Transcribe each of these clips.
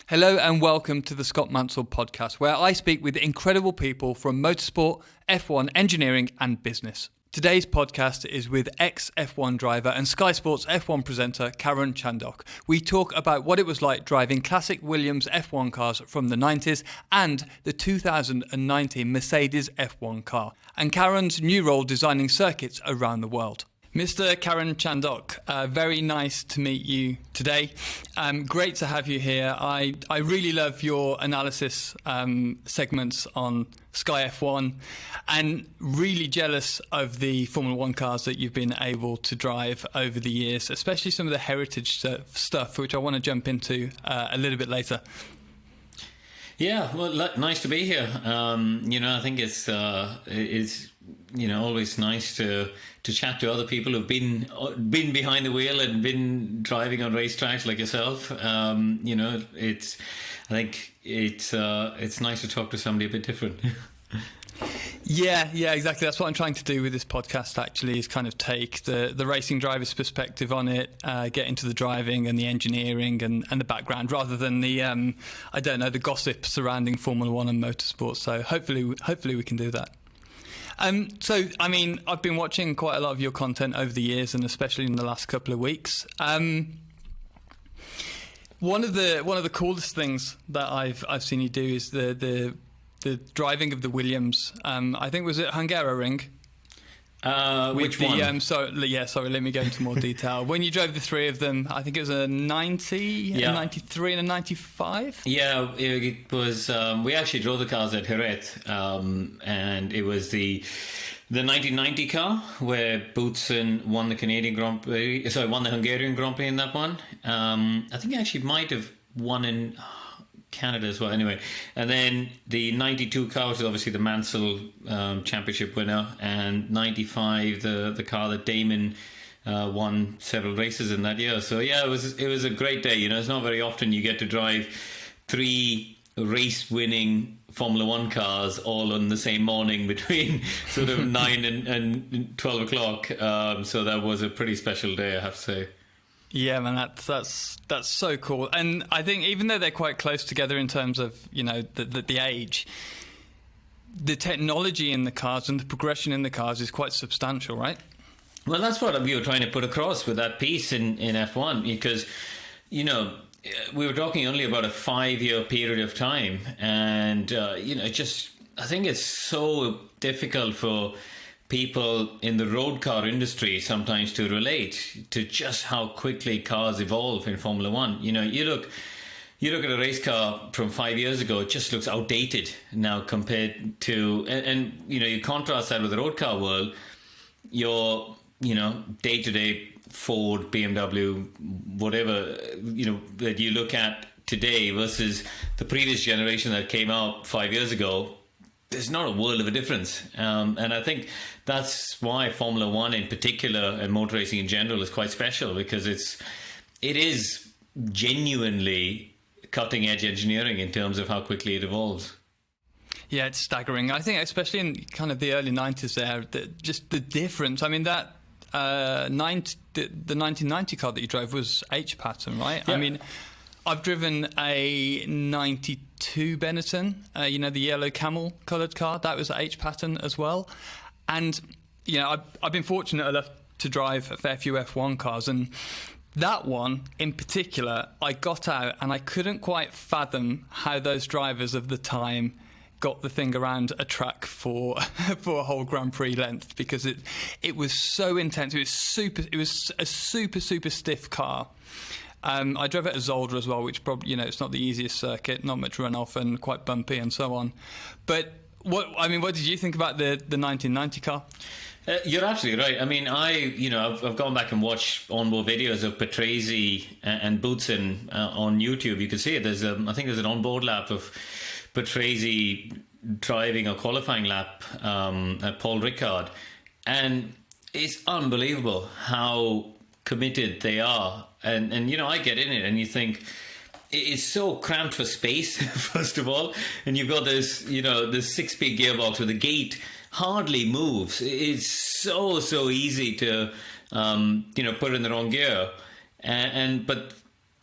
Hello and welcome to the Scott Mansell podcast, where I speak with incredible people from motorsport, F1 engineering and business. Today's podcast is with ex-F1 driver and Sky Sports F1 presenter Karun Chandhok. We talk about what it was like driving classic Williams F1 cars from the 90s and the 2019 Mercedes F1 car, and Karun's new role designing circuits around the world. Mr. Karun Chandhok, very nice to meet you today. Great to have you here. I really love your analysis segments on Sky F1 and really jealous of the Formula One cars that you've been able to drive over the years, especially some of the heritage stuff, which I want to jump into a little bit later. Yeah, well, nice to be here. I think it's always nice to chat to other people who've been behind the wheel and been driving on racetracks like yourself. I think it's nice to talk to somebody a bit different. Yeah, exactly. That's what I'm trying to do with this podcast, actually, is kind of take the racing driver's perspective on it, get into the driving and the engineering and the background, rather than the, the gossip surrounding Formula One and motorsport. So hopefully we can do that. I've been watching quite a lot of your content over the years, and especially in the last couple of weeks. One of the coolest things that I've seen you do is the driving of the Williams. I think was it Hungaroring? Which one? Sorry, let me go into more detail. When you drove the three of them, I think it was a 90, a 93 and a 95? Yeah, it was, we actually drove the cars at Jerez, and it was the 1990 car where Boutsen won the won the Hungarian Grand Prix in that one. I think he actually might have won in Canada as well, anyway. And then the 92 car, which is obviously the Mansell championship winner, and 95, the car that Damon won several races in that year. So yeah, it was a great day. It's not very often you get to drive three race-winning Formula One cars all on the same morning between sort of 9 and 12 o'clock. So that was a pretty special day, I have to say. Yeah, man, that's so cool. And I think even though they're quite close together in terms of, the age, the technology in the cars and the progression in the cars is quite substantial, right? Well, that's what we were trying to put across with that piece in F1, because, we were talking only about a 5-year period of time. And, I think it's so difficult for people in the road car industry sometimes to relate to just how quickly cars evolve in Formula One. You look at a race car from 5 years ago, it just looks outdated now compared to, and you contrast that with the road car world. Your day-to-day Ford, BMW, whatever that you look at today versus the previous generation that came out 5 years ago, there's not a world of a difference. And I think that's why Formula One in particular and motor racing in general is quite special, because it is genuinely cutting edge engineering in terms of how quickly it evolves. Yeah, it's staggering. I think especially in kind of the early 90s there, just the difference. I mean, that the 1990 car that you drove was H-pattern, right? Yeah. I mean, I've driven a 92 Benetton, the yellow camel coloured car. That was H-pattern as well. And, I've been fortunate enough to drive a fair few F1 cars. And that one in particular, I got out and I couldn't quite fathom how those drivers of the time got the thing around a track for a whole Grand Prix length, because it was so intense. It was a super stiff car. I drove it at Zolder as well, which probably, it's not the easiest circuit, not much runoff and quite bumpy and so on. But what did you think about the 1990 car? You're absolutely right. I mean, I've gone back and watched onboard videos of Patrese and Boutsen on YouTube. You can see it. I think there's an onboard lap of Patrese driving a qualifying lap at Paul Ricard, and it's unbelievable how committed they are. And I get in it and you think it's so cramped for space, first of all, and you've got this 6-speed gearbox with the gate hardly moves. It's so easy to put in the wrong gear, but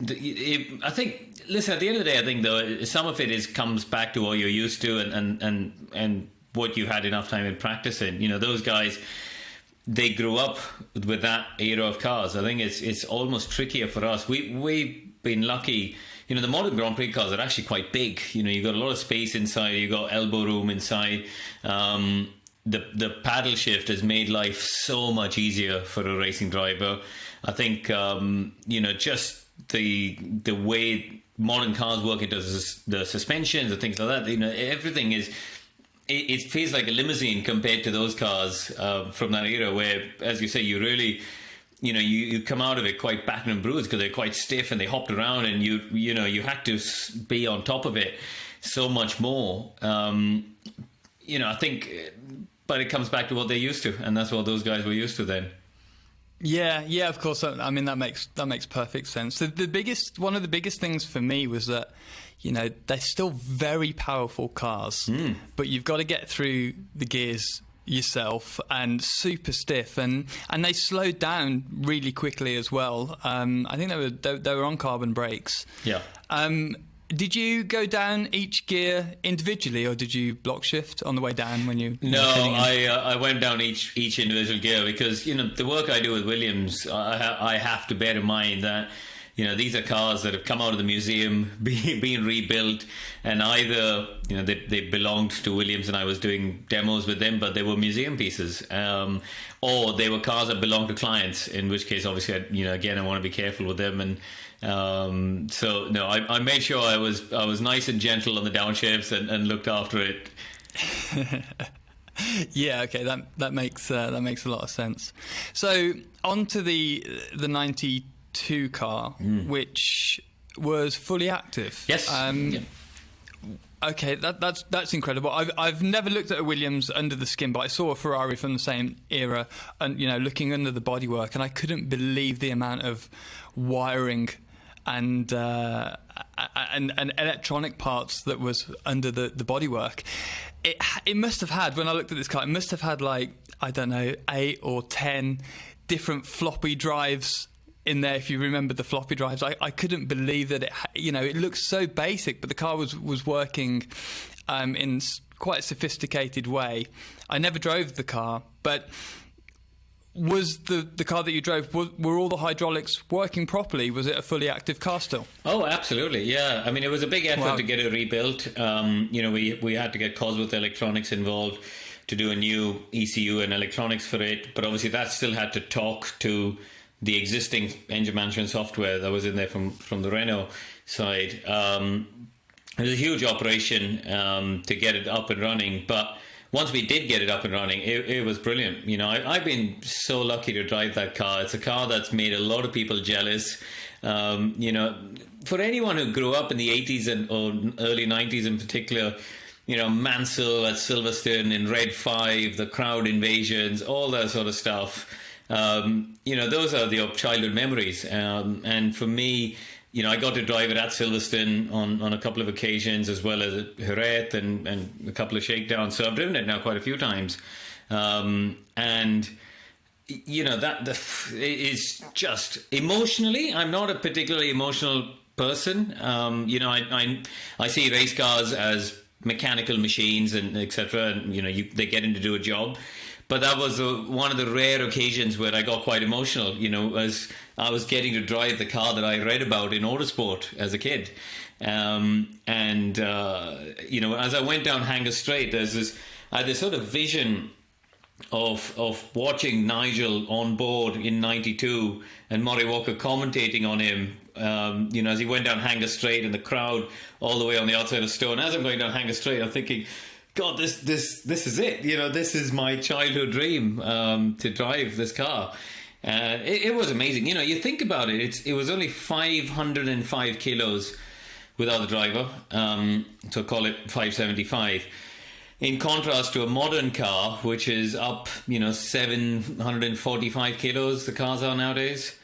I think, listen, at the end of the day, I think though some of it comes back to what you're used to and what you had enough time in practicing. Those guys, they grew up with that era of cars. I think it's almost trickier for us. We've been lucky. The modern Grand Prix cars are actually quite big. You've got a lot of space inside. You've got elbow room inside. The paddle shift has made life so much easier for a racing driver. I think just the way modern cars work into the suspensions and things like that. Everything is. It feels like a limousine compared to those cars from that era, where, as you say, you really. You come out of it quite battered and bruised because they're quite stiff and they hopped around, and you had to be on top of it so much more. I think, but it comes back to what they're used to, and that's what those guys were used to then. Yeah, of course. I mean, that makes perfect sense. One of the biggest things for me was that, they're still very powerful cars, but you've got to get through the gears yourself, and super stiff, and they slowed down really quickly as well. I think they were on carbon brakes. Yeah. Did you go down each gear individually, or did you block shift on the way down when you? No, I went down each individual gear because the work I do with Williams, I have to bear in mind that. These are cars that have come out of the museum, being rebuilt, and either they belonged to Williams and I was doing demos with them, but they were museum pieces, or they were cars that belonged to clients. In which case, obviously, again, I want to be careful with them, and so no, I made sure I was nice and gentle on the downshifts and looked after it. Yeah, okay, that makes a lot of sense. So on to the 92 car, which was fully active. Yes. Yeah. Okay, that's incredible. I've never looked at a Williams under the skin, but I saw a Ferrari from the same era, and looking under the bodywork, and I couldn't believe the amount of wiring and electronic parts that was under the bodywork. It must have had, when I looked at this car, it must have had, like, I don't know, 8 or 10 different floppy drives in there. If you remember the floppy drives, I couldn't believe that it looks so basic, but the car was working in quite a sophisticated way. I never drove the car, but was the car that you drove, were all the hydraulics working properly? Was it a fully active car still? Oh, absolutely, yeah. I mean, it was a big effort to get it rebuilt. We had to get Cosworth Electronics involved to do a new ECU and electronics for it, but obviously that still had to talk to the existing engine management software that was in there from the Renault side. It was a huge operation to get it up and running, but once we did get it up and running, it was brilliant. I've been so lucky to drive that car. It's a car that's made a lot of people jealous. For anyone who grew up in the 80s or early 90s in particular, Mansell at Silverstone in Red 5, the crowd invasions, all that sort of stuff. Those are the childhood memories. And for me, I got to drive it at Silverstone on a couple of occasions, as well as at Jerez and a couple of shakedowns. So I've driven it now quite a few times. That is just emotionally, I'm not a particularly emotional person. I see race cars as mechanical machines and etc. And, they get in to do a job. But that was one of the rare occasions where I got quite emotional, as I was getting to drive the car that I read about in Autosport as a kid. As I went down Hanger Straight, I had this sort of vision of watching Nigel on board in 92 and Murray Walker commentating on him, as he went down Hanger Straight and the crowd all the way on the outside of Stone. As I'm going down Hanger Straight, I'm thinking, God, this is it. This is my childhood dream, to drive this car. It was amazing. You think about it, it was only 505 kilos without the driver, so call it 575. In contrast to a modern car, which is up, 745 kilos, the cars are nowadays.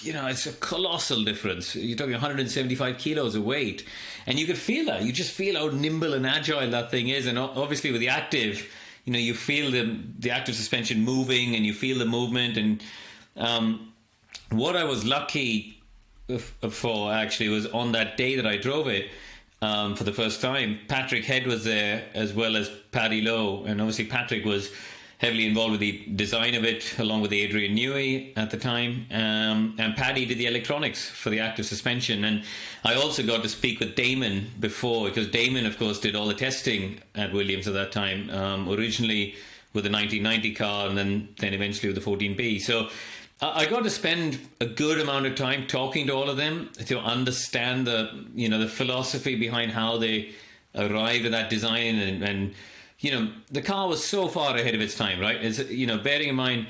It's a colossal difference. You're talking 175 kilos of weight. And you could feel that. You just feel how nimble and agile that thing is. And obviously with the active, you feel the active suspension moving and you feel the movement. And what I was lucky for actually was on that day that I drove it for the first time. Patrick Head was there as well as Paddy Lowe, and obviously Patrick was heavily involved with the design of it, along with Adrian Newey at the time, and Paddy did the electronics for the active suspension. And I also got to speak with Damon before, because Damon, of course, did all the testing at Williams at that time, originally with the 1990 car, and then eventually with the 14B. So I got to spend a good amount of time talking to all of them to understand the philosophy behind how they arrived at that design, and the car was so far ahead of its time, right? It's, bearing in mind,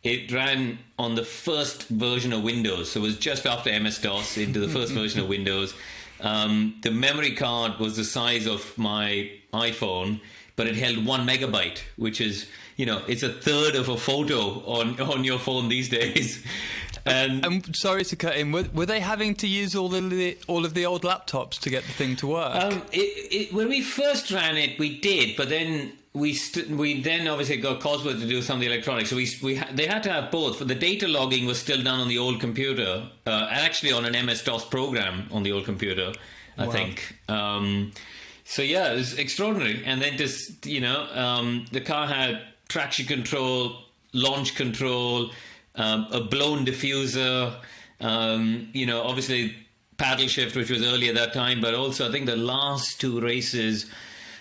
it ran on the first version of Windows, so it was just after MS-DOS into the first version of Windows. The memory card was the size of my iPhone, but it held 1 megabyte, which is, it's a third of a photo on your phone these days. And I'm sorry to cut in. Were they having to use all of the old laptops to get the thing to work? When we first ran it, we did, but then we then obviously got Cosworth to do some of the electronics. So they had to have both. For the data logging was still done on the old computer, actually on an MS-DOS program on the old computer, I think. So yeah, it was extraordinary. And then just the car had traction control, launch control, a blown diffuser, obviously paddle shift, which was early at that time, but also I think the last two races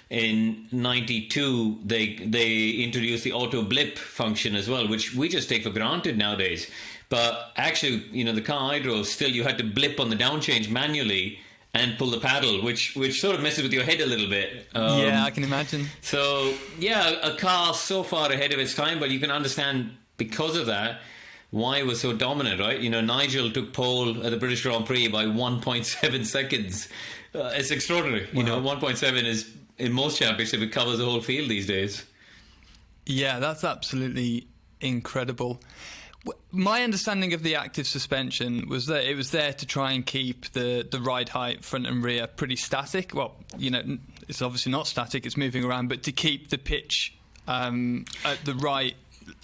in 92, they introduced the auto blip function as well, which we just take for granted nowadays. But actually, the car I drove, still you had to blip on the down change manually and pull the paddle, which sort of messes with your head a little bit. Yeah, I can imagine. So, yeah, a car so far ahead of its time, but you can understand because of that why it was so dominant, right? Nigel took pole at the British Grand Prix by 1.7 seconds. It's extraordinary. Wow. 1.7 is, in most championships, it covers the whole field these days. Yeah, that's absolutely incredible. My understanding of the active suspension was that it was there to try and keep the ride height, front and rear, pretty static. Well, it's obviously not static, it's moving around, but to keep the pitch at the right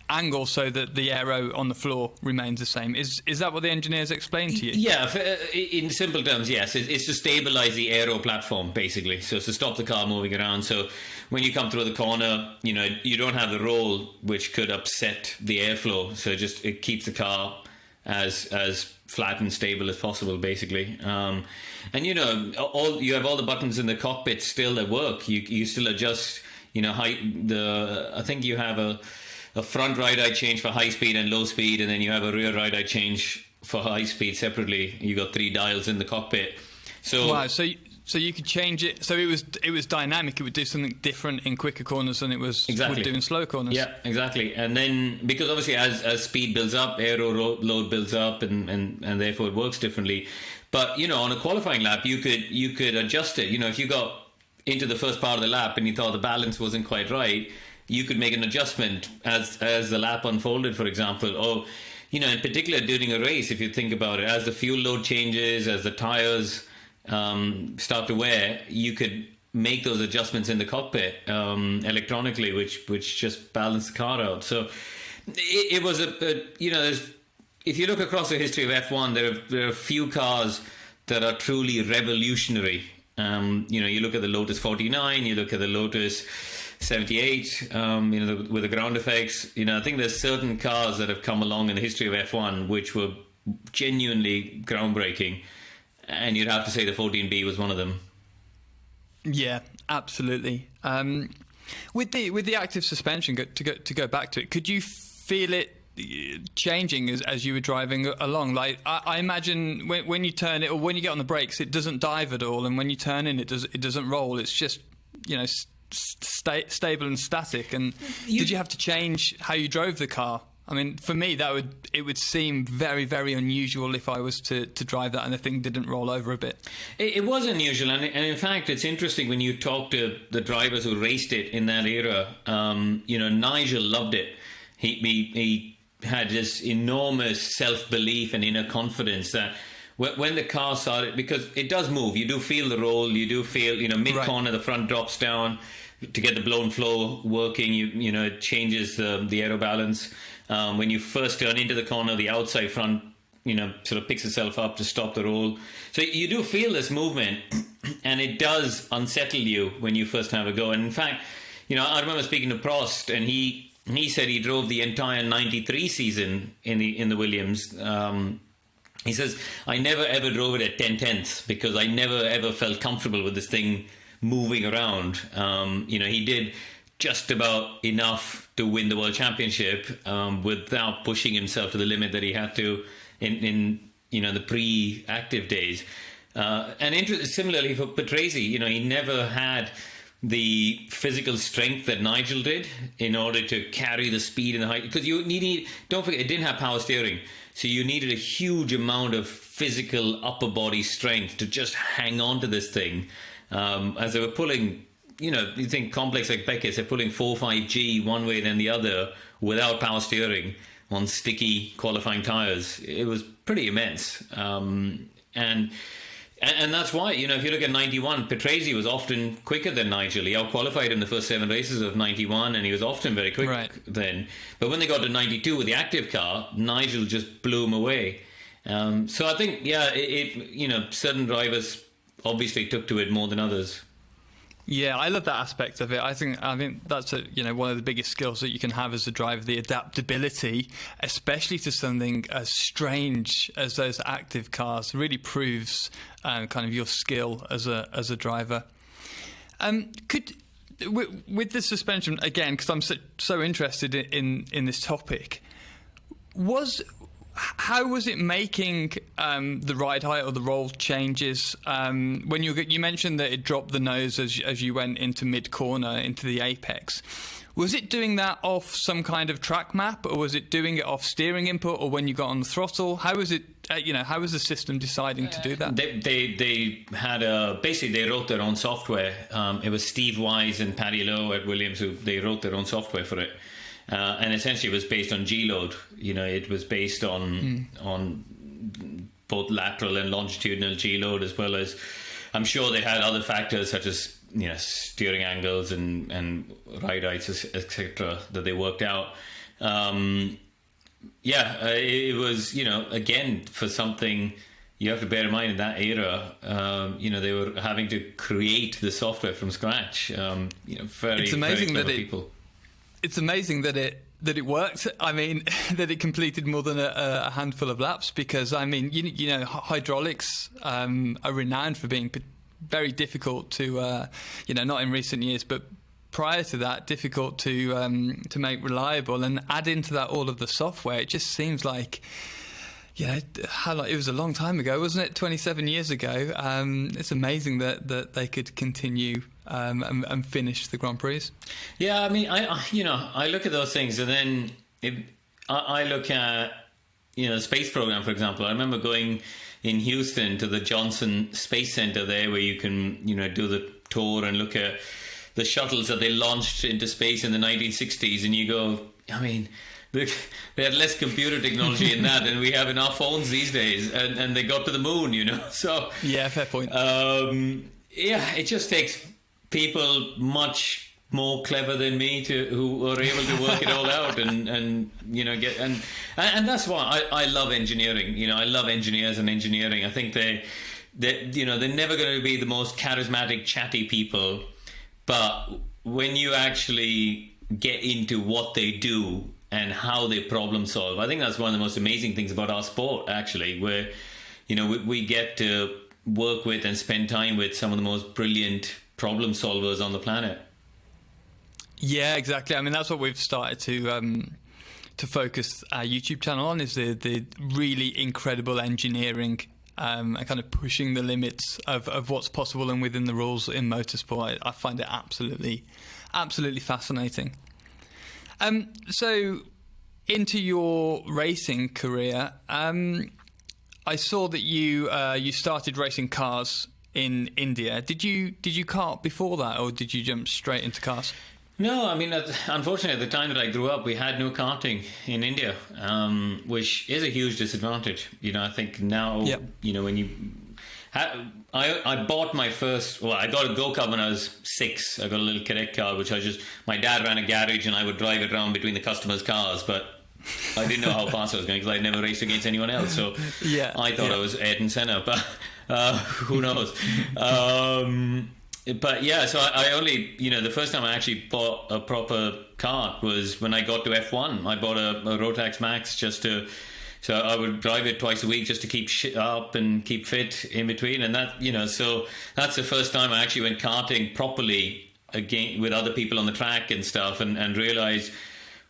angle so that the aero on the floor remains the same. Is that what the engineers explained to you? Yeah, in simple terms, yes. It's to stabilize the aero platform, basically. So it's to stop the car moving around. So when you come through the corner, you don't have the roll, which could upset the airflow. So it keeps the car as flat and stable as possible, basically. And you have all the buttons in the cockpit still that work. You still adjust, height. I think you have a front ride eye change for high speed and low speed, and then you have a rear ride eye change for high speed separately. You got 3 dials in the cockpit. So wow, so you could change it. So it was dynamic. It would do something different in quicker corners than it would do in slow corners. Yeah, exactly. And then because obviously as speed builds up, aero load builds up, and therefore it works differently. But on a qualifying lap, you could adjust it. If you got into the first part of the lap and you thought the balance wasn't quite right, you could make an adjustment as the lap unfolded, for example. Or, in particular during a race, if you think about it, as the fuel load changes, as the tires start to wear, you could make those adjustments in the cockpit electronically, which just balance the car out. So it was if you look across the history of F1, there are a few cars that are truly revolutionary. You look at the Lotus 49, you look at the Lotus 78, with the ground effects. I think there's certain cars that have come along in the history of F1 which were genuinely groundbreaking, and you'd have to say the 14B was one of them. Yeah, absolutely. With the active suspension, to go back to it, could you feel it changing as you were driving along? Like I imagine when you turn it, or when you get on the brakes, it doesn't dive at all, and when you turn in, it doesn't roll. It's just stable and static. And did you have to change how you drove the car? I mean, for me, it would seem very, very unusual if I was to drive that and the thing didn't roll over a bit. It was unusual, and in fact, it's interesting when you talk to the drivers who raced it in that era. Nigel loved it. He had this enormous self-belief and inner confidence that when the car started, because it does move, you do feel the roll, you do feel, mid-corner, the front drops down to get the blown flow working, it changes the aero balance. When you first turn into the corner, the outside front sort of picks itself up to stop the roll. So you do feel this movement, and it does unsettle you when you first have a go. And in fact, I remember speaking to Prost, and he said he drove the entire '93 season in the Williams. He says, I never ever drove it at 10/10ths because I never ever felt comfortable with this thing moving around. He did just about enough to win the World Championship without pushing himself to the limit that he had to in the pre-active days. And similarly for Patrese, he never had the physical strength that Nigel did in order to carry the speed and the height. Because don't forget, it didn't have power steering. So you needed a huge amount of physical upper body strength to just hang on to this thing. As they were pulling, you think complex like Beckett's, they're pulling 4-5G one way then the other without power steering on sticky qualifying tyres. It was pretty immense. And that's why, if you look at 91, Patrese was often quicker than Nigel. He out-qualified in the first 7 races of 91, and he was often very quick then. But when they got to 92 with the active car, Nigel just blew him away. So I think, certain drivers obviously took to it more than others. Yeah, I love that aspect of it. I think that's one of the biggest skills that you can have as a driver, the adaptability, especially to something as strange as those active cars, really proves kind of your skill as a driver. With the suspension again, because I'm so interested in this topic, how was it making the ride height or the roll changes when you mentioned that it dropped the nose as you went into mid corner into the apex? Was it doing that off some kind of track map, or was it doing it off steering input, or when you got on the throttle? How was it? How was the system deciding to do that? They had basically they wrote their own software. It was Steve Wise and Paddy Lowe at Williams they wrote their own software for it. And essentially it was based on G-load. It was based on both lateral and longitudinal G-load, as well as, I'm sure they had other factors such as steering angles and ride heights, etc., that they worked out. It was, again, for something you have to bear in mind in that era, they were having to create the software from scratch. Very clever people. It's amazing that it worked. I mean, that it completed more than a handful of laps, because hydraulics are renowned for being very difficult to, not in recent years, but prior to that, difficult to make reliable. And add into that all of the software. It just seems like, it was a long time ago, wasn't it? 27 years ago. It's amazing that they could continue and finish the Grand Prix. Yeah, I mean, I look at those things, and then I look at the space program, for example. I remember going in Houston to the Johnson Space Center there, where you can do the tour and look at the shuttles that they launched into space in the 1960s, and you go, I mean, they had less computer technology in that than we have in our phones these days, and they got to the moon, So yeah, fair point. It just takes people much more clever than me who are able to work it all out and that's why I love engineering. I love engineers and engineering. I think they're never going to be the most charismatic, chatty people, but when you actually get into what they do and how they problem solve, I think that's one of the most amazing things about our sport, actually, where we get to work with and spend time with some of the most brilliant problem solvers on the planet. Yeah, exactly. I mean, that's what we've started to focus our YouTube channel on, is the really incredible engineering and kind of pushing the limits of what's possible and within the rules in motorsport. I find it absolutely fascinating. So into your racing career, I saw that you started racing cars in India. Did you kart before that, or did you jump straight into cars? No, I mean, unfortunately, at the time that I grew up, we had no karting in India, which is a huge disadvantage. I think now, when you... I bought my first... Well, I got a go-kart when I was 6. I got a little cadet car, which my dad ran a garage, and I would drive it around between the customers' cars. But I didn't know how fast I was going because I'd never raced against anyone else. So Yeah, I thought I was Ayrton Senna, but who knows? But yeah, so I only, the first time I actually bought a proper kart was when I got to F1. I bought a Rotax Max so I would drive it twice a week just to keep up and keep fit in between. And that, so that's the first time I actually went karting properly again with other people on the track and stuff, and realized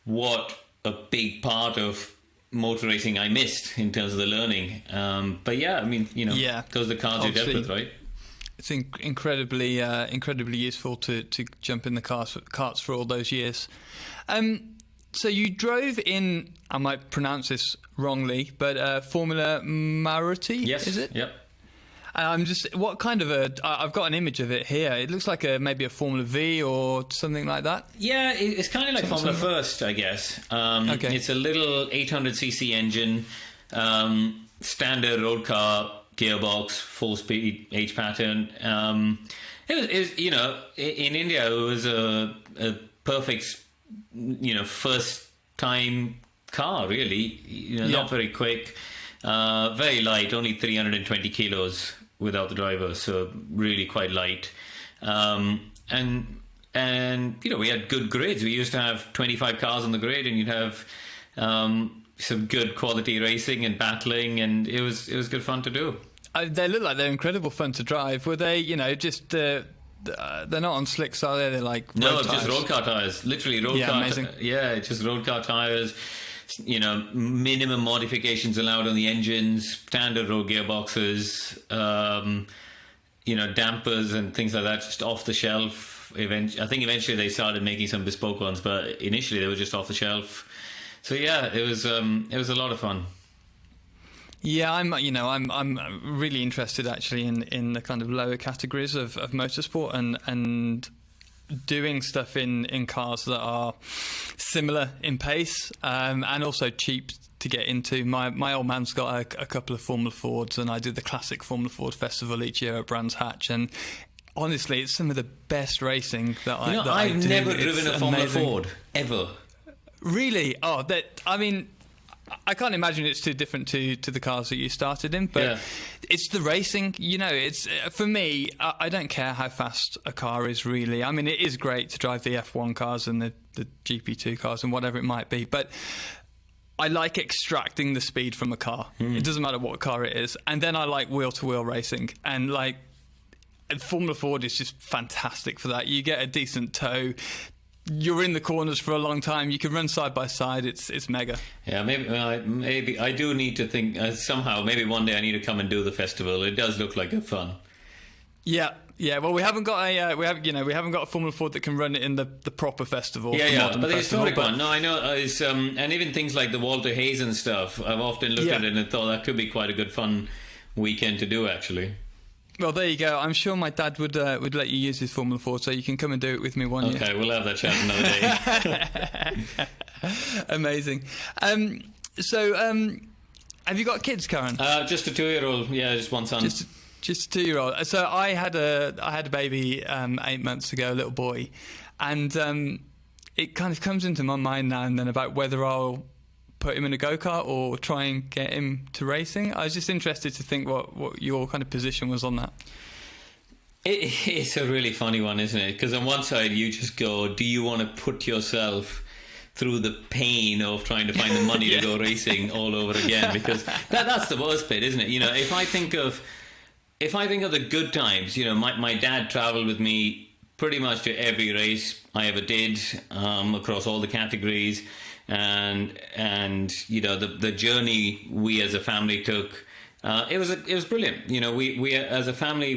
what a big part of motor racing I missed in terms of the learning. But yeah, I mean, those are the cars you dealt with, right? It's incredibly useful to jump in the karts for all those years. So you drove in, I might pronounce this wrongly, but Formula Maruti, yes, is it? Yep. What kind of I've got an image of it here. It looks like maybe a Formula V or something like that. Yeah, it's kind of like Formula First, I guess. Okay. It's a little 800cc engine, standard road car gearbox, 4-speed H pattern. It was, in India, it was a perfect, first time car, really. Not very quick, very light, only 320 kilos without the driver, so really quite light. And we had good grids. We used to have 25 cars on the grid, and you'd have some good quality racing and battling, and it was good fun to do. They look like they're incredible fun to drive. Were they, just they're not on slicks, are they? They're like just road car tires, literally road car. Amazing. Just road car tires. Minimum modifications allowed on the engines, standard road gearboxes, dampers and things like that, just off the shelf. I think eventually they started making some bespoke ones, but initially they were just off the shelf. So yeah, it was a lot of fun. Yeah, I'm really interested actually in the kind of lower categories of motorsport and doing stuff in cars that are similar in pace and also cheap to get into. My old man's got a couple of Formula Fords, and I do the classic Formula Ford Festival each year at Brands Hatch, and honestly, it's some of the best racing that I've never driven a Formula Ford ever. Really? I can't imagine it's too different to the cars that you started in, but it's the racing. It's for me, I don't care how fast a car is, really. I mean, it is great to drive the F1 cars and the GP2 cars and whatever it might be, but I like extracting the speed from a car. It doesn't matter what car it is. And then I like wheel-to-wheel racing, and Formula Ford is just fantastic for that. You get a decent tow. You're in the corners for a long time. You can run side by side. It's mega. Yeah, maybe I do need to think somehow. Maybe one day I need to come and do the festival. It does look like a fun. Yeah. Well, we haven't got we haven't got a Formula Ford that can run it in the proper festival. But the historic one. No, I know. And even things like the Walter Hayes and stuff. I've often looked at it and thought that could be quite a good fun weekend to do, actually. Well, there you go. I'm sure my dad would let you use his Formula 4, so you can come and do it with me one year. Okay, we'll have that chat another day. Amazing. So, have you got kids, Karun? Just a 2-year-old. Yeah, just one son. Just a 2-year-old. So I had a baby 8 months ago, a little boy, and it kind of comes into my mind now and then about whether I'll put him in a go-kart or try and get him to racing. I was just interested to think what your kind of position was on that. It's a really funny one, isn't it? Because on one side you just go, do you want to put yourself through the pain of trying to find the money to go racing all over again? Because that's the worst bit, isn't it? If I think of the good times, my dad travelled with me pretty much to every race I ever did, across all the categories. And the journey we as a family took, it was brilliant. We as a family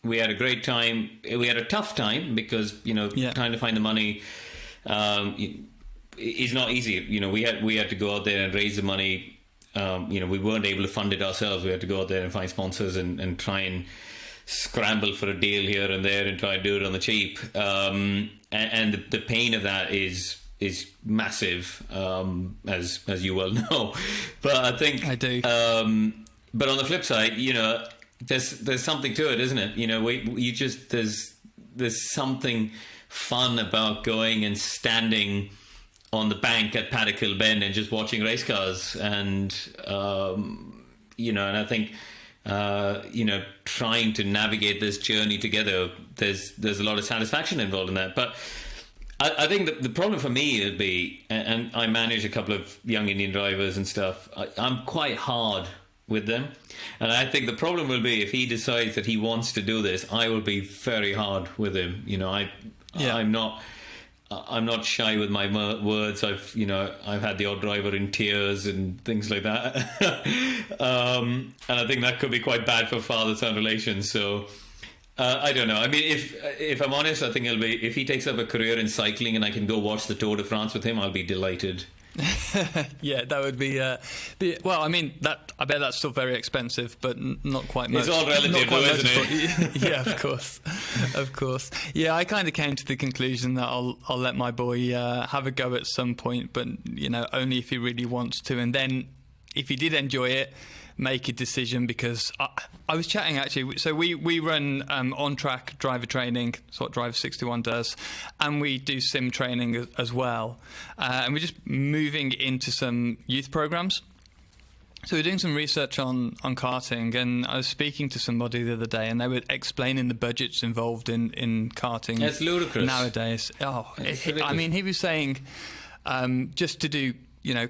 we had a great time. We had a tough time because trying to find the money is not easy. We had to go out there and raise the money. We weren't able to fund it ourselves. We had to go out there and find sponsors and try and scramble for a deal here and there and try to do it on the cheap. And the pain of that is massive, as you well know. But I think I do. But on the flip side, there's something to it, isn't it? There's something fun about going and standing on the bank at Paddock Hill Bend and just watching race cars, and and I think trying to navigate this journey together, there's a lot of satisfaction involved in that. But I think the problem for me would be, and I manage a couple of young Indian drivers and stuff, I'm quite hard with them. And I think the problem will be if he decides that he wants to do this, I will be very hard with him. I'm not shy with my words. I've had the odd driver in tears and things like that. And I think that could be quite bad for father-son relations. So I don't know. I mean, if I'm honest, I think it'll be, if he takes up a career in cycling and I can go watch the Tour de France with him, I'll be delighted. Yeah, that would be. Well, I mean, I bet that's still very expensive, but not quite much. It's all relative, though, isn't it? Yeah, of course. Yeah, I kind of came to the conclusion that I'll let my boy have a go at some point, but only if he really wants to, and then if he did enjoy it, make a decision. Because I was chatting actually, so we run on-track driver training. That's what Driver 61 does, and we do sim training as well, and we're just moving into some youth programs. So we're doing some research on karting, and I was speaking to somebody the other day, and they were explaining the budgets involved in karting. It's ludicrous nowadays. I mean, he was saying just to do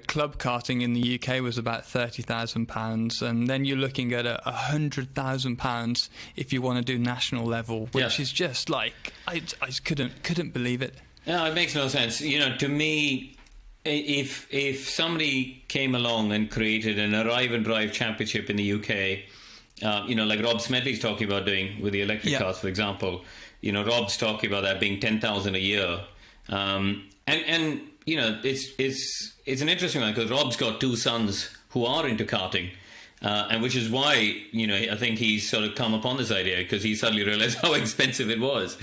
club karting in the UK was about £30,000, and then you're looking at £100,000 if you want to do national level, which is just like I just couldn't believe it. No, it makes no sense. To me, if somebody came along and created an arrive and drive championship in the UK, like Rob Smedley's talking about doing with the electric cars, for example. Rob's talking about that being 10,000 a year, and it's an interesting one because Rob's got two sons who are into karting, and which is why I think he's sort of come upon this idea, because he suddenly realized how expensive it was,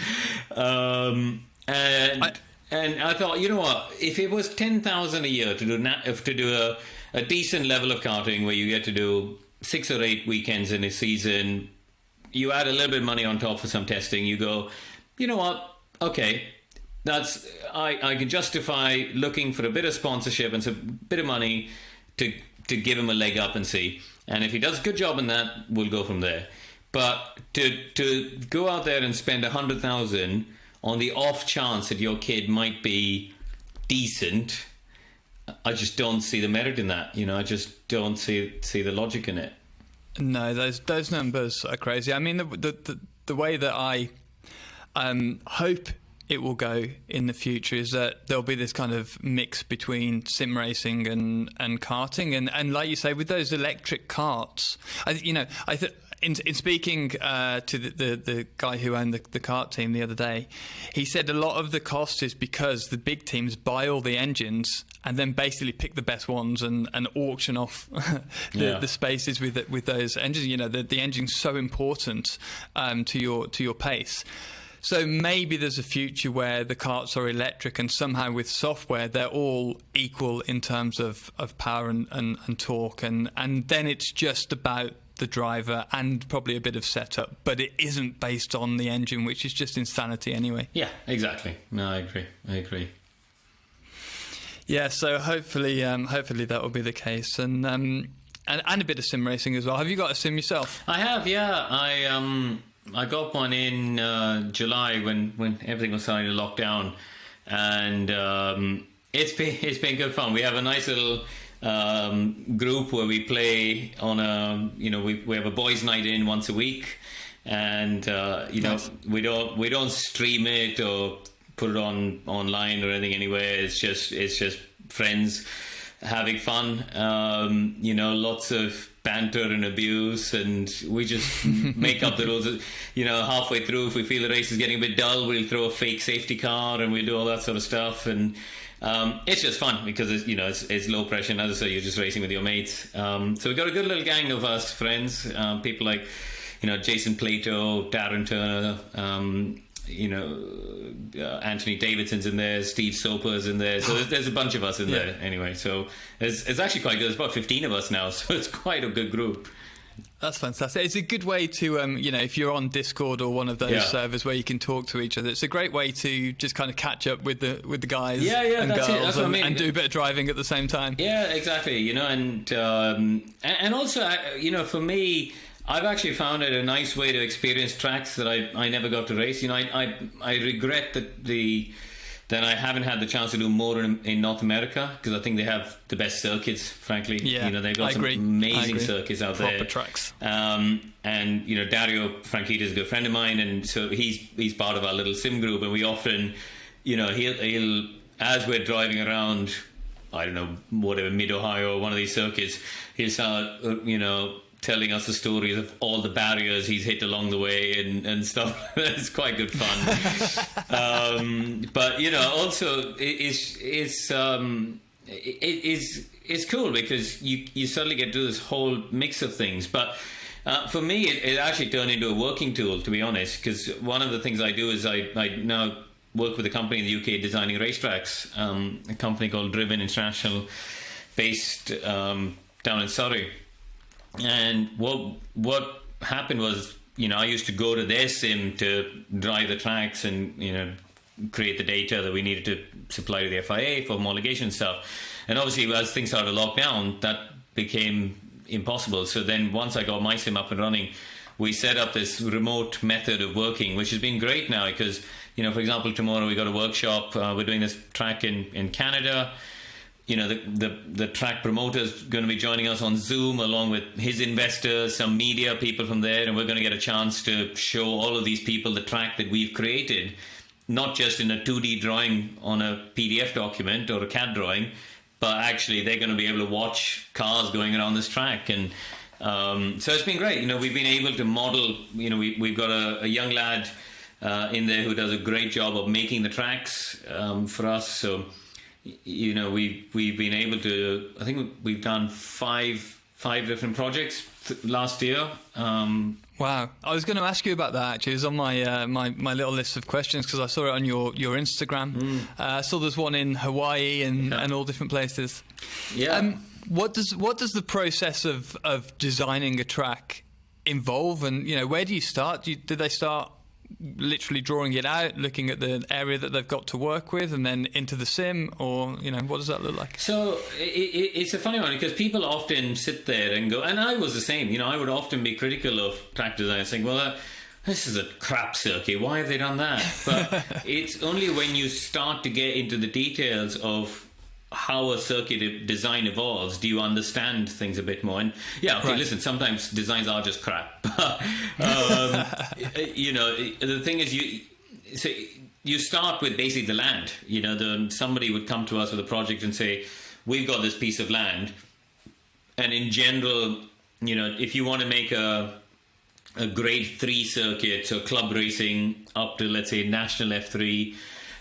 and I thought, what, if it was 10,000 a year to do a decent level of karting where you get to do 6 or 8 weekends in a season, you add a little bit of money on top for some testing, you go, what, okay. I can justify looking for a bit of sponsorship and some bit of money to give him a leg up and see. And if he does a good job in that, we'll go from there. But to go out there and spend 100,000 on the off chance that your kid might be decent, I just don't see the merit in that. I just don't see the logic in it. No, those numbers are crazy. I mean, the way that I hope it will go in the future is that there'll be this kind of mix between sim racing and karting, and like you say, with those electric karts, in speaking to the guy who owned the kart team the other day, he said a lot of the cost is because the big teams buy all the engines and then basically pick the best ones and auction off the spaces with those engines. The engine's so important to your pace. So maybe there's a future where the karts are electric, and somehow with software they're all equal in terms of power and torque, and then it's just about the driver and probably a bit of setup, but it isn't based on the engine, which is just insanity anyway. Yeah, exactly. No, I agree. Yeah, so hopefully that will be the case, and a bit of sim racing as well. Have you got a sim yourself? I have, yeah. I got one in July when everything was starting to lock down, and it's been good fun. We have a nice little group where we play on we have a boys' night in once a week, and nice. we don't stream it or put it online or anything anywhere. It's just friends having fun. Lots of banter and abuse, and we just make up the rules. Halfway through, if we feel the race is getting a bit dull, we'll throw a fake safety car and we'll do all that sort of stuff, and it's just fun because it's low pressure, and as I say, you're just racing with your mates. So we've got a good little gang of us friends, people like Jason Plato, Darren Turner, Anthony Davidson's in there, Steve Soper's in there, so there's a bunch of us in there anyway. So it's actually quite good. There's about 15 of us now, so it's quite a good group. That's fantastic. It's a good way to, if you're on Discord or one of those servers where you can talk to each other, it's a great way to just kind of catch up with the guys and that's girls it. That's what I mean. And do a bit of driving at the same time. Yeah, exactly. And also, for me, I've actually found it a nice way to experience tracks that I never got to race. I regret that I haven't had the chance to do more in North America, because I think they have the best circuits, frankly. Yeah, they've got some amazing circuits out there. Proper tracks. And Dario Franchitti is a good friend of mine, and so he's part of our little sim group, and we often, he'll as we're driving around, I don't know, whatever, mid-Ohio or one of these circuits, he'll start, telling us the stories of all the barriers he's hit along the way and stuff. It's quite good fun. But also it's cool because you suddenly get to do this whole mix of things. But for me, it actually turned into a working tool, to be honest, because one of the things I do is I now work with a company in the UK designing racetracks, a company called Driven International, based down in Surrey. And what happened was, I used to go to their sim to drive the tracks and, create the data that we needed to supply to the FIA for homologation stuff. And obviously, as things started to lock down, that became impossible. So then once I got my sim up and running, we set up this remote method of working, which has been great now because, for example, tomorrow we got a workshop. We're doing this track in Canada. The track promoter is going to be joining us on Zoom along with his investors, some media people from there, and we're going to get a chance to show all of these people the track that we've created, not just in a 2D drawing on a PDF document or a CAD drawing, but actually they're going to be able to watch cars going around this track. And so it's been great. We've been able to model, we've got a young lad in there who does a great job of making the tracks for us. So we've been able to, I think we've done five different projects last year. Wow. I was going to ask you about that, actually. It was on my my little list of questions because I saw it on your Instagram. I saw there's one in Hawaii and all different places. Yeah. What does the process of designing a track involve, and where do you start? Did they start literally drawing it out, looking at the area that they've got to work with, and then into the sim, or what does that look like? So it's a funny one because people often sit there and go, and I was the same. I would often be critical of track design, saying, "Well, this is a crap circuit. Why have they done that?" But it's only when you start to get into the details of how a circuit design evolves do you understand things a bit more. And listen, sometimes designs are just crap. The thing is, you start with basically the land. Somebody would come to us with a project and say, we've got this piece of land, and in general, if you want to make a grade 3 circuit, so club racing up to, let's say, national F3,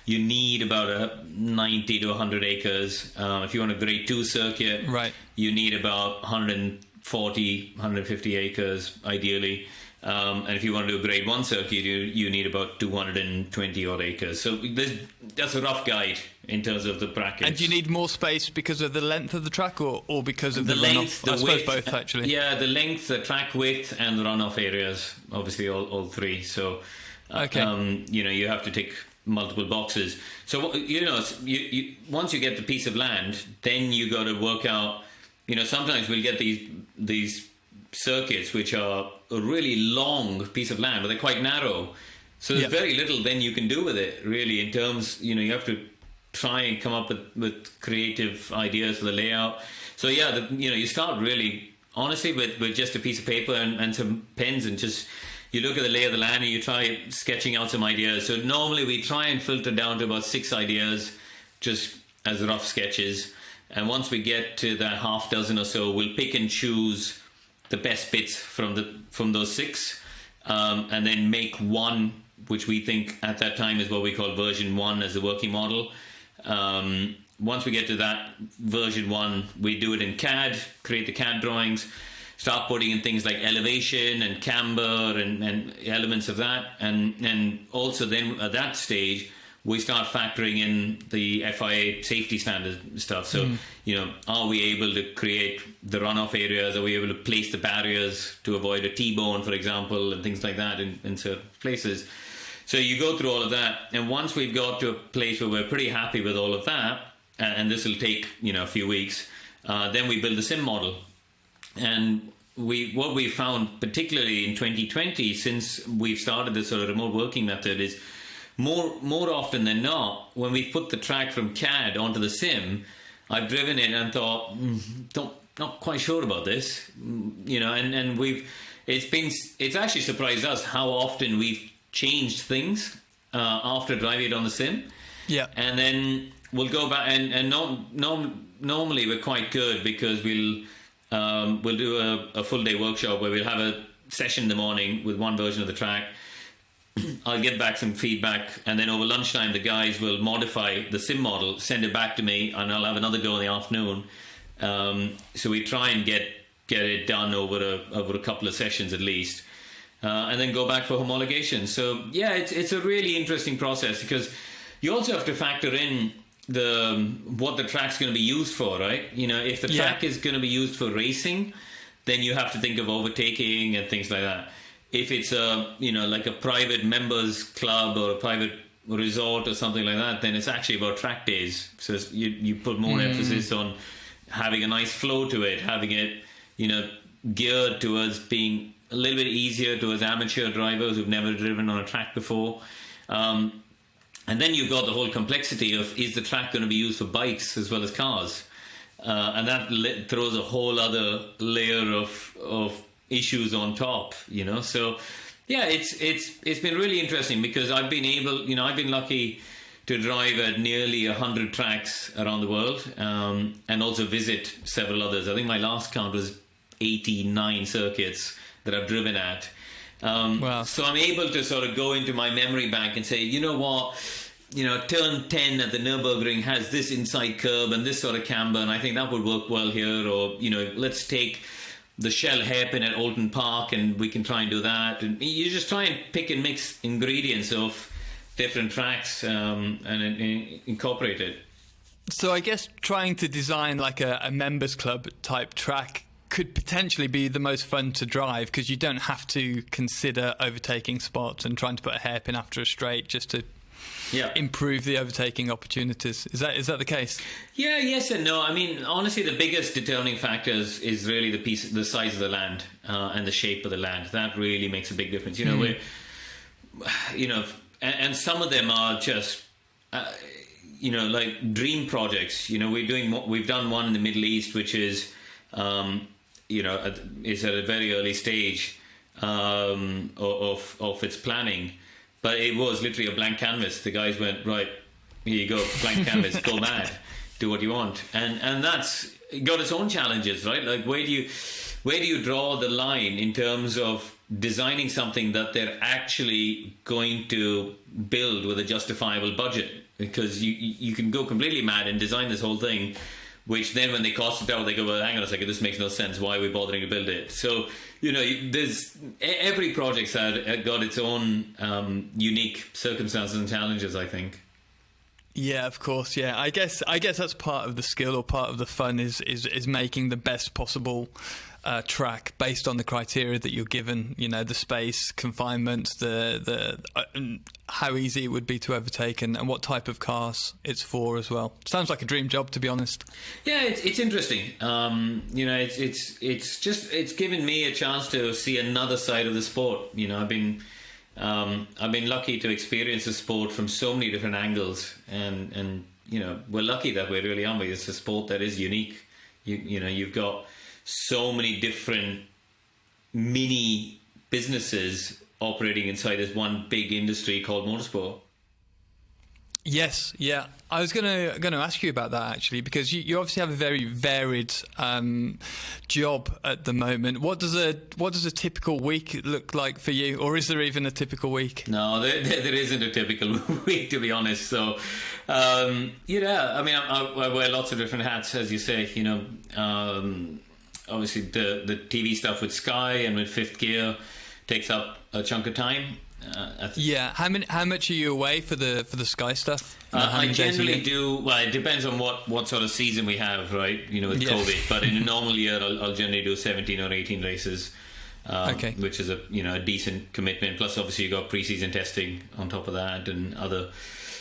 you need about 90 to 100 acres. If you want a grade 2 circuit, you need about 140, 150 acres, ideally. And if you want to do a grade 1 circuit, you need about 220 odd acres. So that's a rough guide in terms of the brackets. And do you need more space because of the length of the track or because of the length, runoff? the I width, suppose both, actually. Yeah, the length, the track width, and the runoff areas, obviously all three. So, you have to tick multiple boxes. So you once you get the piece of land, then you got to work out. Sometimes we'll get these circuits which are a really long piece of land, but they're quite narrow. So there's very little then you can do with it, really. In terms, you have to try and come up with creative ideas for the layout. So you start really honestly with just a piece of paper and some pens and just. You look at the lay of the land and you try sketching out some ideas. So normally we try and filter down to about 6 ideas, just as rough sketches. And once we get to that half dozen or so, we'll pick and choose the best bits from those 6, and then make one, which we think at that time is what we call version 1 as the working model. Once we get to that version 1, we do it in CAD, create the CAD drawings. Start putting in things like elevation and camber and elements of that. And also then at that stage, we start factoring in the FIA safety standard stuff. So, are we able to create the runoff areas? Are we able to place the barriers to avoid a T-bone, for example, and things like that in certain places? So you go through all of that, and once we've got to a place where we're pretty happy with all of that, and this will take a few weeks, then we build the sim model. And what we found, particularly in 2020, since we've started this sort of remote working method, is more often than not, when we put the track from CAD onto the sim, I've driven it and thought, not quite sure about this, and it's actually surprised us how often we've changed things after driving it on the sim. Yeah, and then we'll go back and normally we're quite good, because we'll do a full day workshop where we'll have a session in the morning with one version of the track. I'll get back some feedback, and then over lunchtime the guys will modify the sim model, send it back to me, and I'll have another go in the afternoon. So we try and get it done over a couple of sessions at least, and then go back for homologation. So yeah, it's a really interesting process, because you also have to factor in what the track's going to be used for, right? If the track is going to be used for racing, then you have to think of overtaking and things like that. If it's like a private members club or a private resort or something like that, then it's actually about track days. So you put more emphasis on having a nice flow to it, having it, geared towards being a little bit easier towards amateur drivers who've never driven on a track before. And then you've got the whole complexity of, is the track going to be used for bikes as well as cars? And that throws a whole other layer of issues on top, So yeah, it's been really interesting, because I've been lucky to drive at nearly 100 tracks around the world, and also visit several others. I think my last count was 89 circuits that I've driven at. Wow. So I'm able to sort of go into my memory bank and say, you know what, turn 10 at the Nürburgring has this inside curb and this sort of camber, and I think that would work well here. Or, let's take the Shell hairpin at Alton Park and we can try and do that. And you just try and pick and mix ingredients of different tracks and incorporate it. So I guess trying to design like a members club type track could potentially be the most fun to drive, because you don't have to consider overtaking spots and trying to put a hairpin after a straight just to improve the overtaking opportunities. Is that the case? Yeah, yes and no. I mean, honestly, the biggest determining factors is really the size of the land and the shape of the land. That really makes a big difference. And some of them are just like dream projects. We've done one in the Middle East, which is is at a very early stage of its planning. But it was literally a blank canvas. The guys went, right, here you go, blank canvas, go mad, do what you want. And that's got its own challenges, right? Like, where do you draw the line in terms of designing something that they're actually going to build with a justifiable budget? Because you can go completely mad and design this whole thing, which then when they cost it out, they go, well, hang on a second, this makes no sense. Why are we bothering to build it? So, there's every project's got its own unique circumstances and challenges, I think. Yeah, of course. Yeah, I guess that's part of the skill, or part of the fun is making the best possible track based on the criteria that you're given. The space, confinement, the how easy it would be to overtake, and what type of cars it's for as well. Sounds like a dream job, to be honest. Yeah, it's interesting. It's given me a chance to see another side of the sport. I've been lucky to experience the sport from so many different angles, and we're lucky that we're really on with. It's a sport that is unique. You've got so many different mini businesses operating inside this one big industry called motorsport. Yes, yeah. I was going to ask you about that, actually, because you obviously have a very varied job at the moment. What does a typical week look like for you, or is there even a typical week? No, there isn't a typical week, to be honest. So, I mean, I wear lots of different hats, as you say. Obviously the TV stuff with Sky and with Fifth Gear takes up a chunk of time. Yeah. How much are you away for the Sky stuff? I generally do. Well, it depends on what sort of season we have, right? With COVID. But in a normal year, I'll generally do 17 or 18 races, which is a decent commitment. Plus, obviously, you got pre-season testing on top of that, and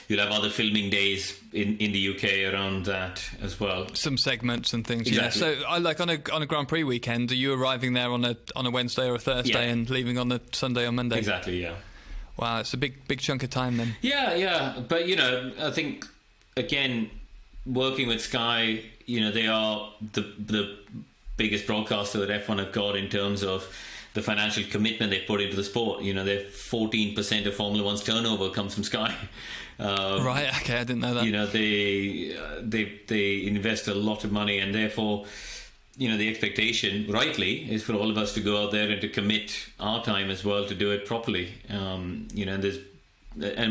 you'll have other filming days in the UK around that as well. Some segments and things. Exactly. Yeah. So, like on a Grand Prix weekend, are you arriving there on a Wednesday or a Thursday and leaving on the Sunday or Monday? Exactly. Yeah. Wow, it's a big chunk of time then. Yeah. But I think again, working with Sky, they are the biggest broadcaster that F1 have got in terms of the financial commitment they've put into the sport. They're 14% of Formula One's turnover comes from Sky. Right. Okay, I didn't know that. They invest a lot of money, and therefore, the expectation, rightly, is for all of us to go out there and to commit our time as well to do it properly. And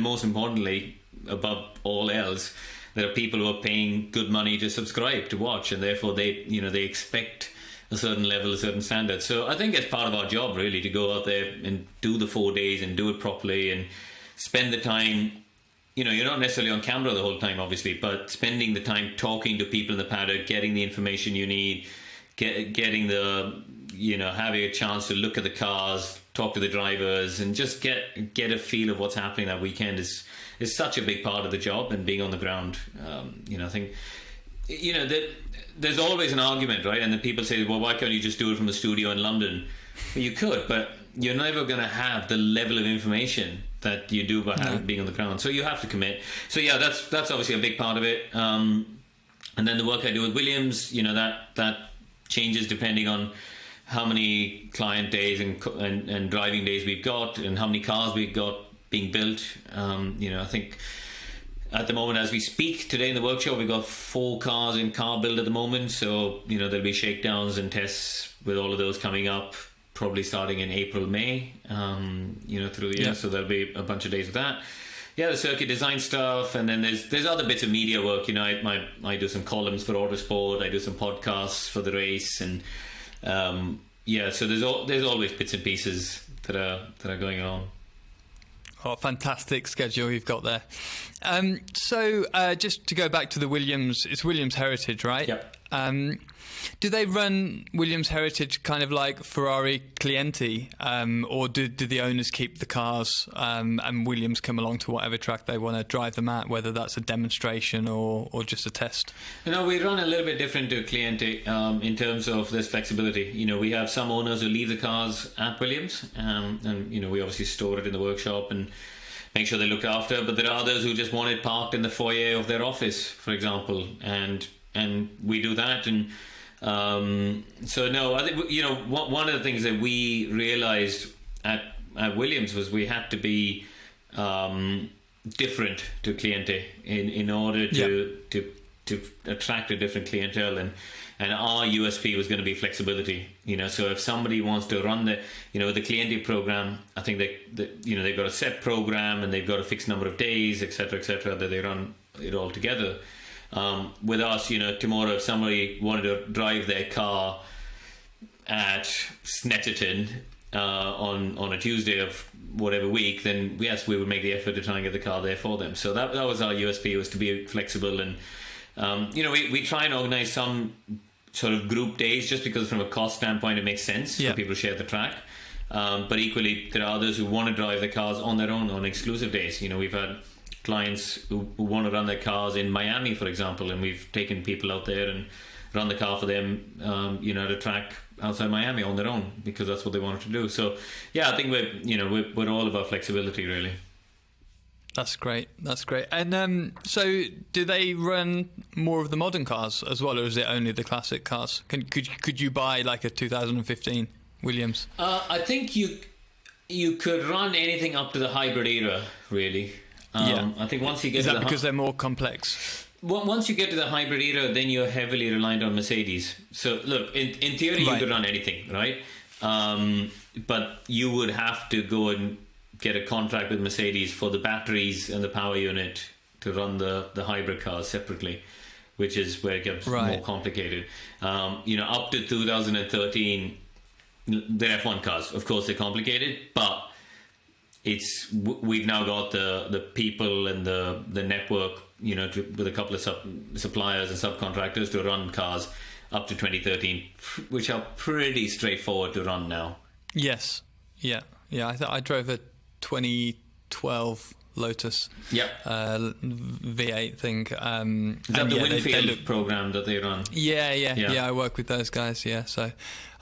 most importantly, above all else, there are people who are paying good money to subscribe, to watch, and therefore they expect a certain level, a certain standard. So I think it's part of our job, really, to go out there and do the 4 days and do it properly and spend the time. You're not necessarily on camera the whole time, obviously, but spending the time talking to people in the paddock, getting the information you need, getting having a chance to look at the cars, talk to the drivers, and just get a feel of what's happening that weekend is such a big part of the job, and being on the ground. I think that there's always an argument, right? And then people say, well, why can't you just do it from the studio in London? Well, you could, but you're never going to have the level of information that you do by being on the ground. So you have to commit. So yeah, that's obviously a big part of it. And then the work I do with Williams, that changes depending on how many client days and driving days we've got, and how many cars we've got being built. I think at the moment, as we speak today in the workshop, we've got 4 cars in car build at the moment. So there'll be shakedowns and tests with all of those coming up, probably starting in April, May, through the year. So there'll be a bunch of days of that. Yeah, the circuit design stuff, and then there's other bits of media work. I do some columns for Autosport, I do some podcasts for the race, and so there's always bits and pieces that are going on. Oh, fantastic schedule you've got there. So just to go back to the Williams, it's Williams Heritage, right? Yep. Do they run Williams Heritage kind of like Ferrari Clienti, or do the owners keep the cars and Williams come along to whatever track they want to drive them at, whether that's a demonstration or just a test? We run a little bit different to Clienti in terms of this flexibility. We have some owners who leave the cars at Williams, and we obviously store it in the workshop and make sure they're looked after, but there are others who just want it parked in the foyer of their office, for example, and we do that. And I think one of the things that we realized at Williams was we had to be different to Clienti in order to attract a different clientele, and our USP was going to be flexibility. So if somebody wants to run the Clienti program, I think they've got a set program and they've got a fixed number of days, etc., that they run it all together. With us, tomorrow, if somebody wanted to drive their car at Snetterton on a Tuesday of whatever week, then yes, we would make the effort to try and get the car there for them. So that was our USP, was to be flexible, and we try and organise some sort of group days, just because from a cost standpoint it makes sense for people to share the track. But equally, there are others who want to drive the cars on their own on exclusive days. We've had clients who want to run their cars in Miami, for example, and we've taken people out there and run the car for them, at a track outside Miami on their own, because that's what they wanted to do. So, yeah, I think we're all about flexibility, really. That's great. And so, do they run more of the modern cars as well, or is it only the classic cars? Could you buy like a 2015 Williams? I think you could run anything up to the hybrid era, really. I think once you get to because they're more complex? Once you get to the hybrid era, then you're heavily reliant on Mercedes. So look, in theory, you could run anything, right? But you would have to go and get a contract with Mercedes for the batteries and the power unit to run the hybrid cars separately, which is where it gets more complicated. Up to 2013, the F1 cars, of course, they're complicated, but we've now got the people and the network, with a couple of suppliers and subcontractors to run cars up to 2013, which are pretty straightforward to run now. Yes. Yeah. I drove a 2012 Lotus. Yep. V8 thing. Is that the Winfield program that they run? Yeah. I work with those guys. Yeah, so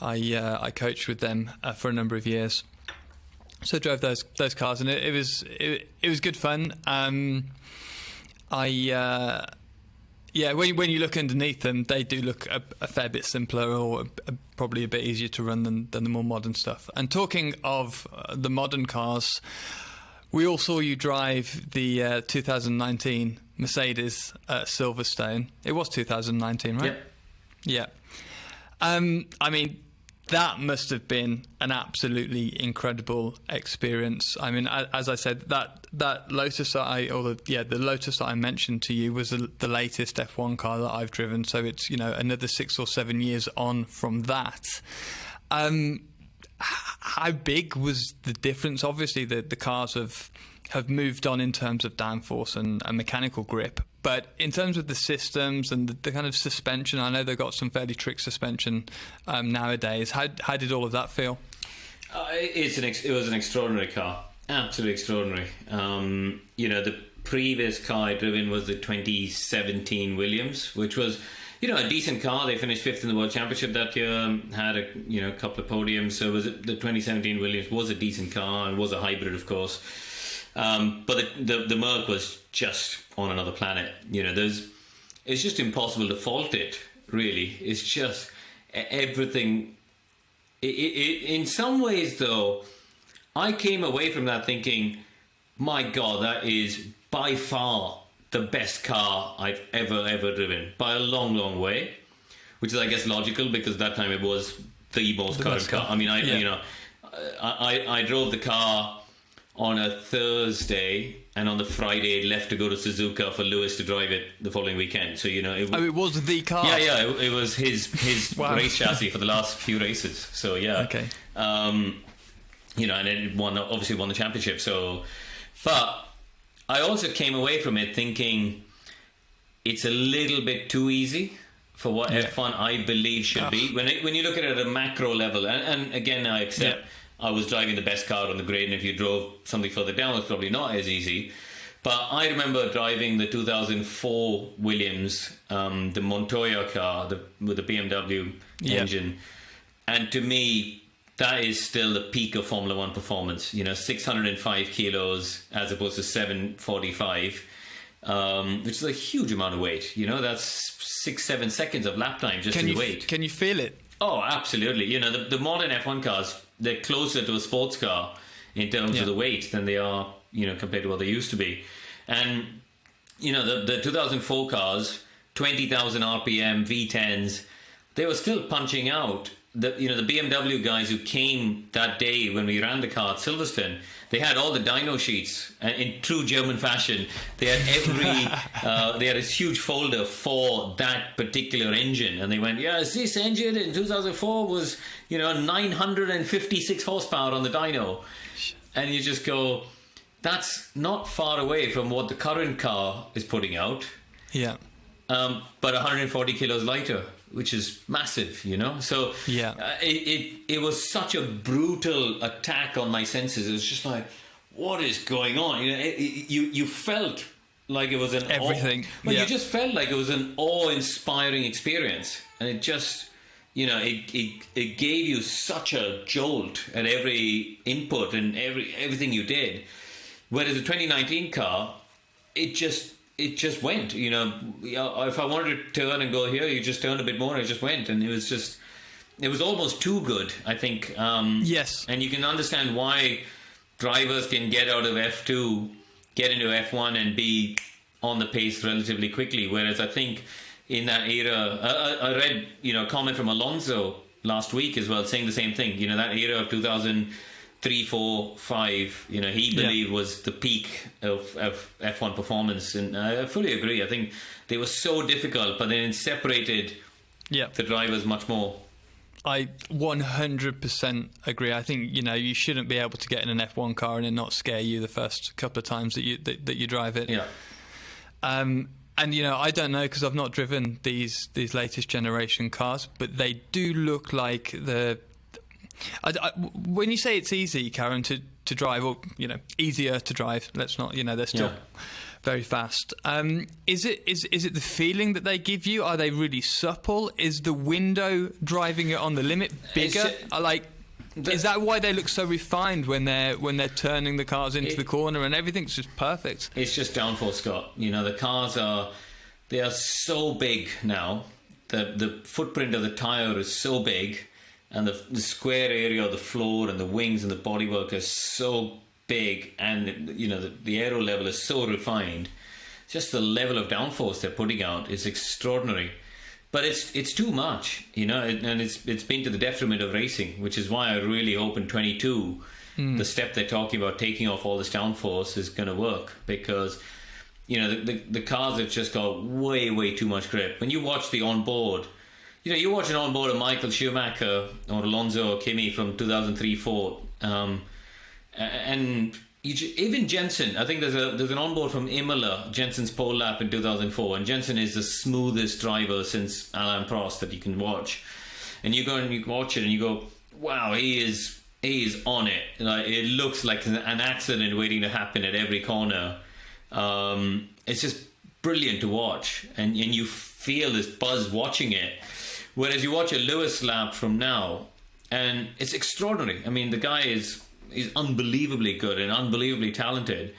I coached with them for a number of years. So I drove those cars, and it was good fun. When you look underneath them, they do look a fair bit simpler, or probably a bit easier to run than the more modern stuff. And talking of the modern cars, we all saw you drive the 2019 Mercedes at Silverstone. It was 2019, right? Yep. Yeah. I mean, that must have been an absolutely incredible experience. I mean, as I said, that Lotus the Lotus that I mentioned to you was the latest F1 car that I've driven. So it's another 6 or 7 years on from that. How big was the difference? Obviously, the cars have moved on in terms of downforce and mechanical grip, but in terms of the systems and the kind of suspension, I know they've got some fairly trick suspension nowadays. How did all of that feel? It was an extraordinary car, absolutely extraordinary. The previous car I'd driven was the 2017 Williams, which was a decent car. They finished 5th in the World Championship that year, had a couple of podiums. So the 2017 Williams was a decent car and was a hybrid, of course. But the Merc was just on another planet. It's just impossible to fault it, really. It's just everything. In some ways, though, I came away from that thinking, my God, that is by far the best car I've ever driven, by a long, long way. Which is, I guess, logical, because that time it was the most current car. I mean, I drove the car on a Thursday, and on the Friday left to go to Suzuka for Lewis to drive it the following weekend. So it was the car. It was his wow. race chassis for the last few races. So okay. And it obviously won the championship. So, but I also came away from it thinking it's a little bit too easy for what F1 I believe should be. When you look at it at a macro level, and again I accept. Yeah. I was driving the best car on the grid, and if you drove something further down, it's probably not as easy. But I remember driving the 2004 Williams, the Montoya car with the BMW engine. And to me, that is still the peak of Formula One performance. 605 kilos as opposed to 745, which is a huge amount of weight. That's 6-7 seconds of lap time just in weight. Can you feel it? Oh, absolutely. The modern F1 cars, they're closer to a sports car in terms of the weight than they are, compared to what they used to be. And, the 2004 cars, 20,000 RPM, V10s, they were still punching out. The BMW guys who came that day when we ran the car at Silverstone, they had all the dyno sheets in true German fashion. They had they had a huge folder for that particular engine, and they went, this engine in 2004 was 956 horsepower on the dyno, and you just go, that's not far away from what the current car is putting out. Yeah. But 140 kilos lighter, which is massive, So it was such a brutal attack on my senses. It was just like, what is going on? You felt like it was an everything. You just felt like it was an awe-inspiring experience, and it just, it gave you such a jolt at every input and everything you did. Whereas the 2019 car, it just went, if I wanted to turn and go here, you just turned a bit more and it just went. And it was almost too good, I think. Yes. And you can understand why drivers can get out of F2, get into F1 and be on the pace relatively quickly. Whereas I think in that era, I read, a comment from Alonso last week as well, saying the same thing. That era of 2003, 4, 5, he believed was the peak of F1 performance. And I fully agree. I think they were so difficult, but then it separated the drivers much more. I 100% agree. I think, you shouldn't be able to get in an F1 car and it not scare you the first couple of times that you drive it. Yeah. And I don't know, because I've not driven these latest generation cars, but they do look like when you say it's easy, Karun, to drive, or easier to drive. Let's not, they're still very fast. Is it the feeling that they give you? Are they really supple? Is the window driving it on the limit bigger? Is that why they look so refined when they're turning the cars into the corner and everything's just perfect? It's just downforce, Scott. The cars are so big now. The footprint of the tire is so big, and the square area of the floor and the wings and the bodywork is so big, and the aero level is so refined. Just the level of downforce they're putting out is extraordinary. But it's too much, and it's been to the detriment of racing, which is why I really hope in 22 the step they're talking about, taking off all this downforce, is going to work, because the cars have just got way too much grip. When you watch the onboard, you watch an onboard of Michael Schumacher or Alonso or Kimi from 2003-4, and even Jensen. I think there's an onboard from Imola, Jensen's pole lap in 2004, and Jensen is the smoothest driver since Alain Prost that you can watch. And you go and you watch it and you go, wow, he is on it. It looks like an accident waiting to happen at every corner. It's just brilliant to watch, and you feel this buzz watching it. Whereas you watch a Lewis lap from now, and it's extraordinary. I mean, the guy is unbelievably good and unbelievably talented,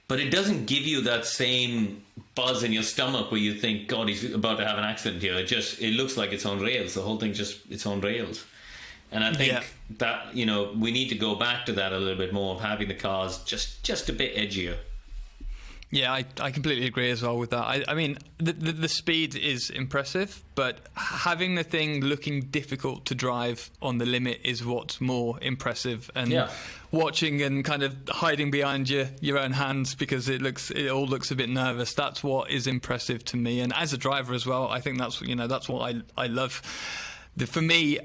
but it doesn't give you that same buzz in your stomach where you think, God, he's about to have an accident here. It looks like it's on rails. The whole thing it's on rails. And I think that, we need to go back to that a little bit more, of having the cars just a bit edgier. Yeah, I completely agree as well with that. I mean, the speed is impressive, but having the thing looking difficult to drive on the limit is what's more impressive. And watching and kind of hiding behind your own hands because it all looks a bit nervous, that's what is impressive to me. And as a driver as well, I think that's what I love. For me,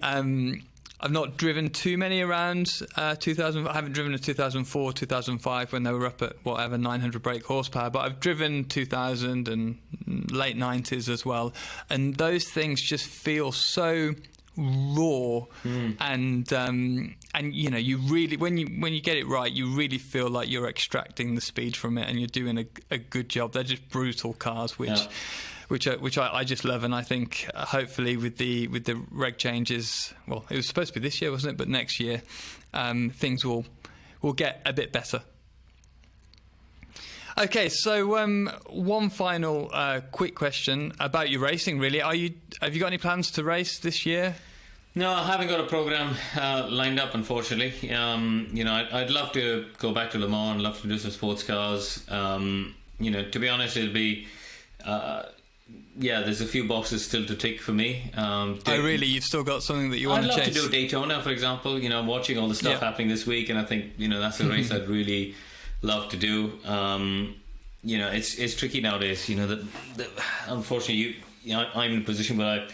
I've not driven too many around 2000. I haven't driven a 2004, 2005 when they were up at 900 brake horsepower, but I've driven 2000 and late 90s as well, and those things just feel so raw. And you really, when you get it right, you really feel like you're extracting the speed from it, and you're doing a good job. They're just brutal cars, which I just love. And I think hopefully with the reg changes, well, it was supposed to be this year, wasn't it? But next year, things will get a bit better. Okay, so one final quick question about your racing. Really, have you got any plans to race this year? No, I haven't got a program lined up, unfortunately. I'd love to go back to Le Mans. Love to do some sports cars. To be honest, it'll be. There's a few boxes still to tick for me. Really? You've still got something that you want to chase? I'd love to do Daytona, for example. I'm watching all the stuff happening this week, and I think that's a race I'd really love to do. It's tricky nowadays. Unfortunately, I'm in a position where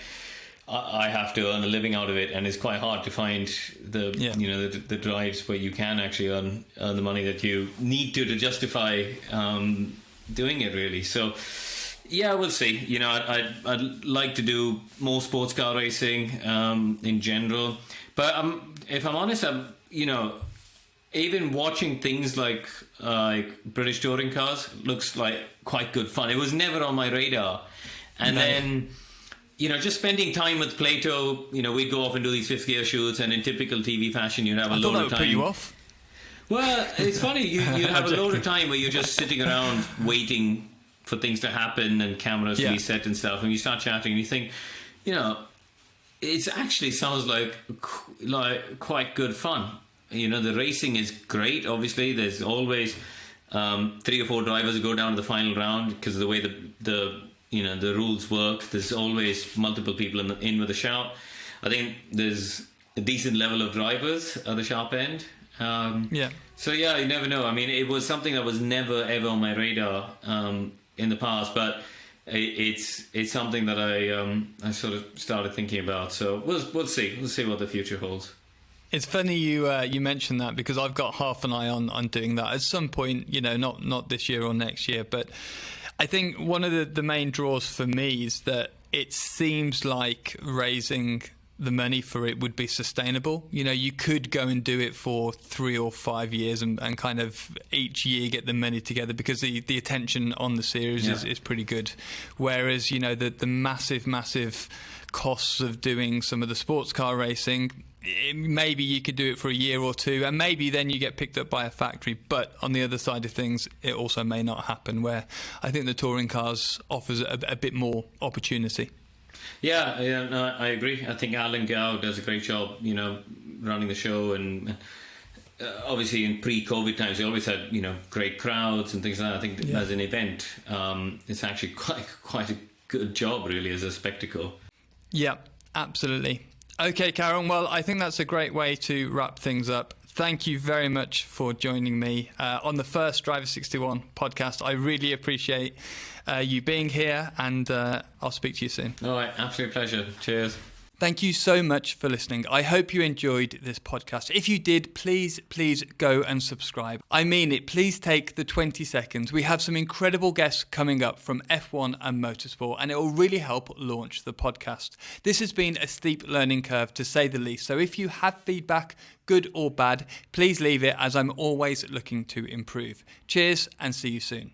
I have to earn a living out of it, and it's quite hard to find the drives where you can actually earn the money that you need to justify doing it, really. So. Yeah, we'll see. I'd like to do more sports car racing in general. But if I'm honest, even watching things like British touring cars looks like quite good fun. It was never on my radar. And then, just spending time with Plato, we'd go off and do these fifth gear shoots, and in typical TV fashion, you'd have a load of time. Put you off? Well, it's funny. You'd have a load of time where you're just sitting around waiting for things to happen and cameras to be set and stuff, and you start chatting and you think, it actually sounds like quite good fun. The racing is great. Obviously, there's always 3 or 4 drivers who go down to the final round because of the way the rules work. There's always multiple people in with a shout. I think there's a decent level of drivers at the sharp end. So you never know. I mean, it was something that was never ever on my radar in the past, but it's something that I sort of started thinking about. So we'll see what the future holds. It's funny you mentioned that, because I've got half an eye on doing that at some point. Not this year or next year, but I think one of the main draws for me is that it seems like raising the money for it would be sustainable. You could go and do it for 3 or 5 years and kind of each year get the money together, because the attention on the series is pretty good. Whereas, the massive costs of doing some of the sports car racing, maybe you could do it for a year or two, and maybe then you get picked up by a factory. But on the other side of things, it also may not happen, where I think the touring cars offers a bit more opportunity. Yeah, no, I agree. I think Alan Gow does a great job, running the show, and obviously in pre-COVID times, they always had, great crowds and things like that. I think as an event, it's actually quite a good job, really, as a spectacle. Yeah, absolutely. Okay, Karun, well, I think that's a great way to wrap things up. Thank you very much for joining me on the first Driver 61 podcast. I really appreciate you being here, and I'll speak to you soon. All right, absolute pleasure. Cheers. Thank you so much for listening. I hope you enjoyed this podcast. If you did, please go and subscribe. I mean it. Please take the 20 seconds. We have some incredible guests coming up from F1 and motorsport, and it will really help launch the podcast. This has been a steep learning curve, to say the least. So if you have feedback, good or bad, please leave it, as I'm always looking to improve. Cheers, and see you soon.